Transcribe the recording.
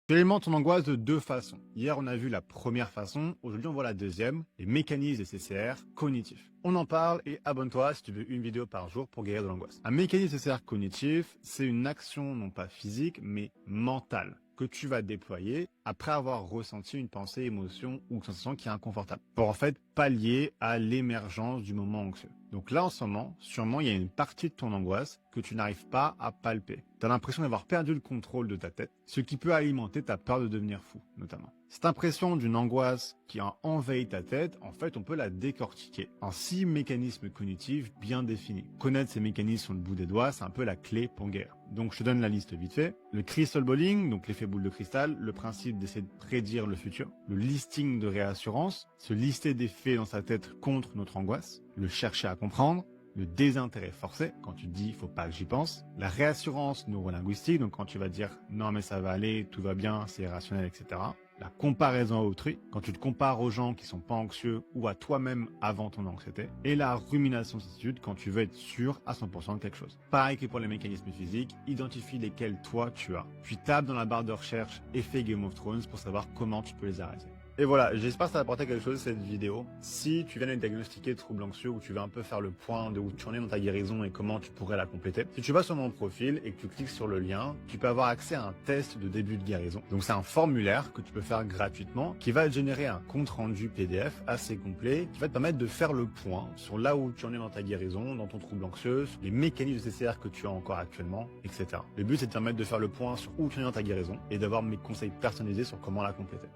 Tu alimentes ton angoisse de deux façons. Hier, on a vu la première façon. Aujourd'hui, on voit la deuxième, les mécanismes des CCR cognitifs. On en parle et abonne-toi si tu veux une vidéo par jour pour guérir de l'angoisse. Un mécanisme CCR cognitif, c'est une action non pas physique, mais mentale que tu vas déployer après avoir ressenti une pensée, émotion ou sensation qui est inconfortable. Pour en fait pallier à l'émergence du moment anxieux. Donc là, en ce moment, sûrement, il y a une partie de ton angoisse que tu n'arrives pas à palper. Tu as l'impression d'avoir perdu le contrôle de ta tête, ce qui peut alimenter ta peur de devenir fou, notamment. Cette impression d'une angoisse qui a envahi ta tête, en fait, on peut la décortiquer en 6 mécanismes cognitifs bien définis. Connaître ces mécanismes sur le bout des doigts, c'est un peu la clé pour guérir. Donc, je te donne la liste vite fait. Le crystal balling, donc l'effet boule de cristal, le principe d'essayer de prédire le futur. Le listing de réassurance, se lister des faits dans sa tête contre notre angoisse. Le chercher à comprendre. Le désintérêt forcé, quand tu te dis faut pas que j'y pense. La réassurance neurolinguistique, donc quand tu vas dire non mais ça va aller, tout va bien, c'est rationnel, etc. La comparaison à autrui, quand tu te compares aux gens qui sont pas anxieux ou à toi-même avant ton anxiété. Et la rumination de certitude, quand tu veux être sûr à 100% de quelque chose. Pareil que pour les mécanismes physiques, identifie lesquels toi tu as. Puis tape dans la barre de recherche effet Game of Thrones pour savoir comment tu peux les arrêter. Et voilà, j'espère que ça a apporté quelque chose cette vidéo. Si tu viens de diagnostiquer trouble anxieux ou tu veux un peu faire le point de où tu en es dans ta guérison et comment tu pourrais la compléter, si tu vas sur mon profil et que tu cliques sur le lien, tu peux avoir accès à un test de début de guérison. Donc c'est un formulaire que tu peux faire gratuitement qui va te générer un compte rendu PDF assez complet qui va te permettre de faire le point sur là où tu en es dans ta guérison, dans ton trouble anxieux, les mécanismes de CCR que tu as encore actuellement, etc. Le but c'est de te permettre de faire le point sur où tu en es dans ta guérison et d'avoir mes conseils personnalisés sur comment la compléter.